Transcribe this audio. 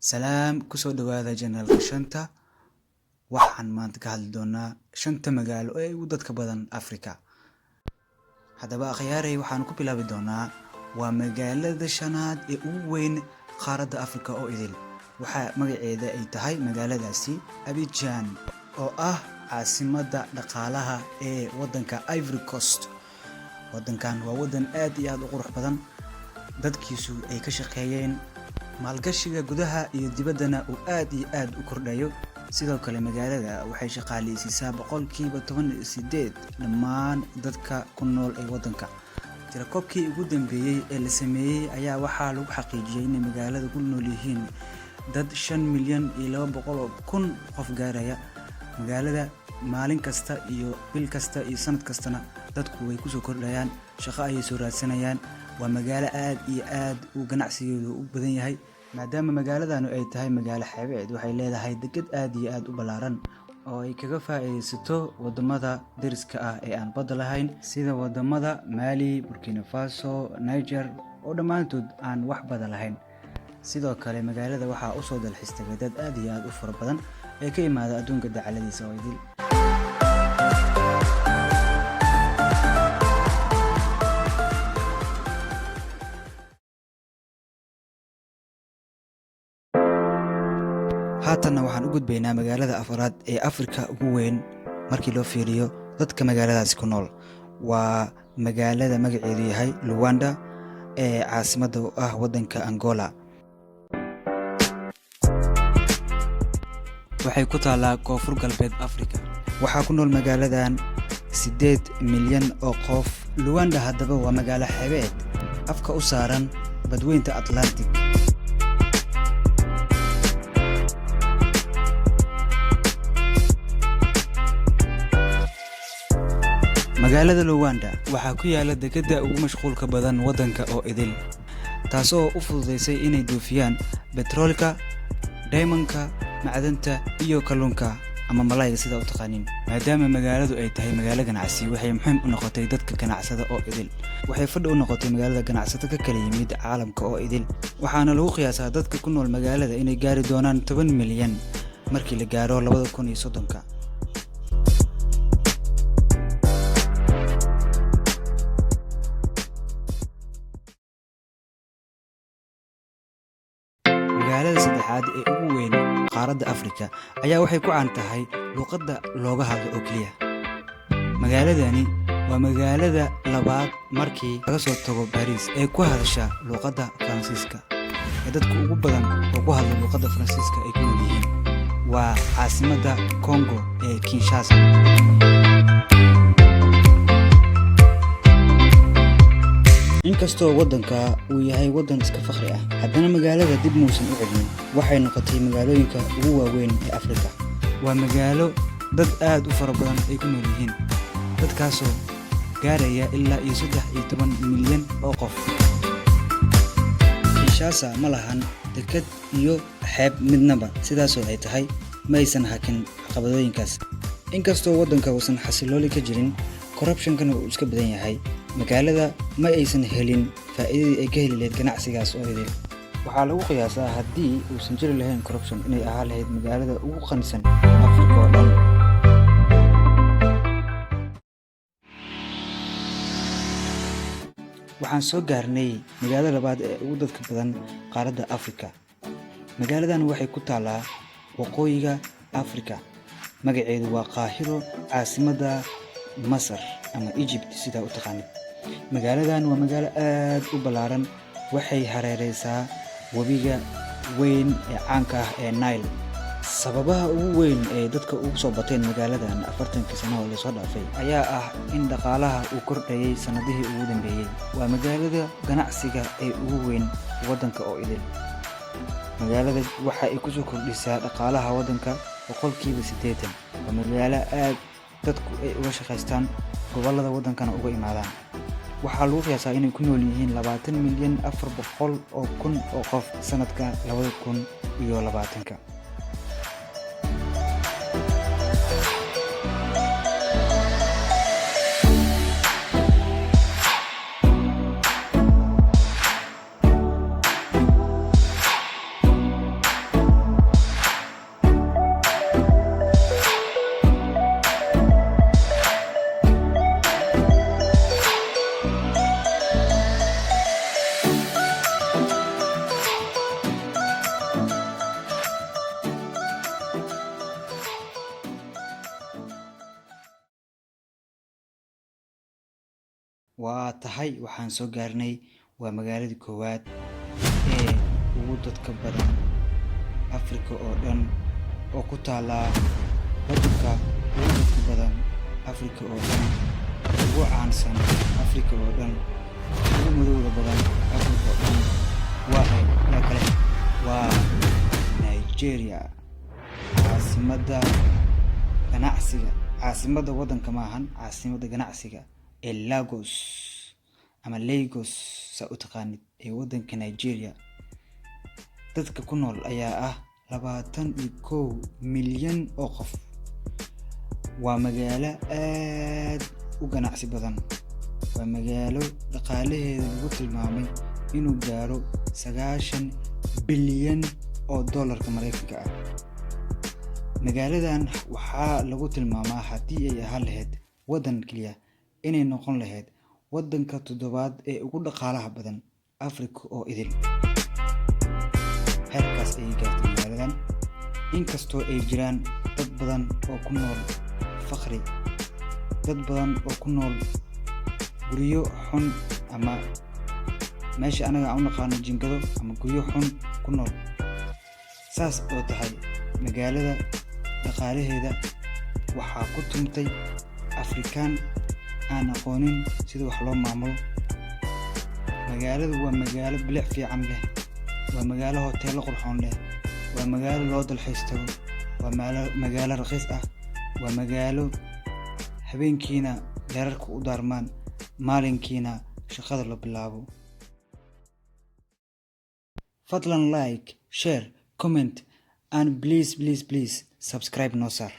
Salaam kusoo dhawaada janaalka shanta. Waxaan maanta ka hadli doonaa shanta magaalo ee ugu dadka badan Afrika. Haddaba akhyaaray waxaan ku bilaabi doonaa waa magaalada shanaad ee ugu weyn qaaradda Afrika oo idil. Waxaa magaceeda ay tahay magaaladaasi Abidjan oo ah caasimadda dhaqaalaha ee waddanka Ivory Coast. Waddankan waa waddan aad iyo aad u qurux badan, dadkiisu ay ka shaqeeyeen maalgashiga gudaha iyo dibaddana uu aad iyo aad u kordhayo. sidoo kale magaalada waxay shaqaaleysiisaa boqolkiiba 18 dhammaan dadka ku nool ee waddanka. tirakoobkii ugu dambeeyay ee la sameeyay ayaa waxaa lagu xaqiijiyay in magaalada ku nool yihiin dad 5,200,000 qof gaaraya. magaalada maalin kasta iyo bil kasta iyo sanad kastana dadku way ku soo kordhayaan, shaqo ayay soo raadsanayaan. waa magaalo aad iyo aad u ganacsigeedu u badan yahay, maadaama magaaladanu ay tahay magaalo xeebeed. waxay leedahay deged aad iyo aad u ballaaran oo ay kaga faa'iideysato wadamada deriska ah ee aan badda lahayn sida wadamada Mali, Burkina Faso, Niger oo dhammaantood aan wax badan lahayn. sidoo kale magaalada waxaa u soo dalxiistay dad aad iyo aad u fara badan ee ka yimaada adduunka dacaladiisa oo idil. haatanna waxaan u gudbaynaa magaalada afraad ee Afrika ugu weyn markii loo fiiriyo dadka magaaladaasi ku nool. waa magaalada magaceedu yahay Luanda ee caasimadda u ah waddanka Angola. waxay ku taallaa koonfur galbeed Afrika. waxaa ku nool magaaladan 8 milyan oo qof. Luanda haddaba waa magaalo xeebeed afka u saaran badweynta Atlantic. magaalada Luanda waxaa ku yaala dekedda ugu mashquulka badan waddanka oo idil, taasoo u fududeysay inay doofiyaan petroolka, diamondka, macdanta iyo kalluunka ama malayga sida u taqaanin. maadaama magaaladu ay tahay magaalo ganacsi, waxay muhiim u noqotay dadka ganacsada oo idil. waxay fadhi u noqotay magaalada ganacsato ka kala yimid caalamka oo idil, waxaana lagu qiyaasaa dadka ku nool magaalada inay gaari doonaan 10 milyan markii la gaaro 2030. magaalada saddexaad ee ugu weyn qaaradda Afrika ayaa waxay ku caan tahay luqadda looga hadlo oo keliya. magaaladani waa magaalada labaad markii laga soo tago Paris ee ku hadasha luqadda Faransiiska, ee dadku ugu badan oo ku hadla luqadda Faransiiska ay ku nool yihiin. waa caasimadda Congo ee Kinshasa. inkastoo waddanka uu yahay waddan iska fakhri ah, haddana magaalada dib muusan u celin. waxay noqotay magaalooyinka ugu waaweyn ee Afrika. waa magaalo dad aad u fara badan ay ku nool yihiin, dadkaasoo gaaraya ilaa iyo 13 milyan oo qof. Kinshasa ma lahan deked iyo xeeb midnaba, sidaasoo ay tahay ma aysan hakin caqabadooyinkaas. inkastoo waddanka uusan xasilooli ka jirin, corruption-kana uu iska badan yahay, magaalada ma aysan helin faa'iidadii ay ka heli lahayd ganacsigaas oo idil. waxaa lagu qiyaasaa haddii uusan jiri lahayn corruption inay ahaan lahayd magaalada ugu qanisan Afrika oo dhan. waxaan soo gaarnay magaalada labaad ee ugu dadka badan qaaradda Afrika. magaaladan waxay ku taallaa waqooyiga Afrika. magaceedu waa Qaahiro, caasimadda Masar ama Egypt sida u taqaanid. magaaladan waa magaalo aad u ballaaran, waxay hareereysaa webiga weyn ee caanka ah ee Nile. sababaha ugu weyn ee dadka ugu soo bateen magaaladan 40 sano oo la soo dhaafay ayaa ah in dhaqaalaha uu kordhayay sanadihii ugu dambeeyay. waa magaalada ganacsiga ee ugu weyn waddanka oo idil. magaalada waxa ay ku soo kordhisaa dhaqaalaha waddanka boqolkiiba 80. waa magaalo aad dadku ay uga shaqaystaan, gobollada waddankana uga imaadaan. waxaa lagu qiyaasaa inay ku nool yihiin 20,400,000 oo qof sanadka 2020. waa tahay waxaan soo gaarnay waa magaaladii koowaad ee ugu dadka badan Afrika oo dhan oo ku taala waddanka ugu dadka badan Afrika oo dhan ugu caansan Afrika oo dhan ugu madowga badan Afrika oo dhan waa Nigeria caasimadda ganacsiga caasimadda waddanka maahan caasimadda ganacsiga ee Lagos ama Lagos sa u taqaanid ee waddanka Nigeria dadka ku nool ayaa ah 21 milyan oo qof waa magaalo aad u ganacsi badan waa magaalo dhaqaalaheeda lagu tilmaamay inuu gaaro 90 bilyan oo dollarka Mareykanka ah magaaladan waxaa lagu tilmaamaa haddii ay ahaan lahayd waddan kaliya inay noqon lahayd waddanka 7aad ee ugu dhaqaalaha badan Afrika oo idil heerkaas ay gaartay magaaladan inkastoo ay jiraan dad badan oo ku nool faqri dad badan oo ku nool guryo xun ama meesha anaga aan u naqaano jingado ama guryo xun ku nool saas oo tahay magaalada dhaqaalaheeda waxaa ku tumtay Afrikaan aan aqoonin sida wax loo maamulo magaaladu waa magaalo bilic fiican leh waa magaalo hoteelo qurxoon leh waa magaalo loo dalxiis tago waa magaalo raqiis ah waa magaalo habeenkiina dhererka u daarmaan maalinkiina shaqada la bilaabo fadlan like share comment and please subscribe no sir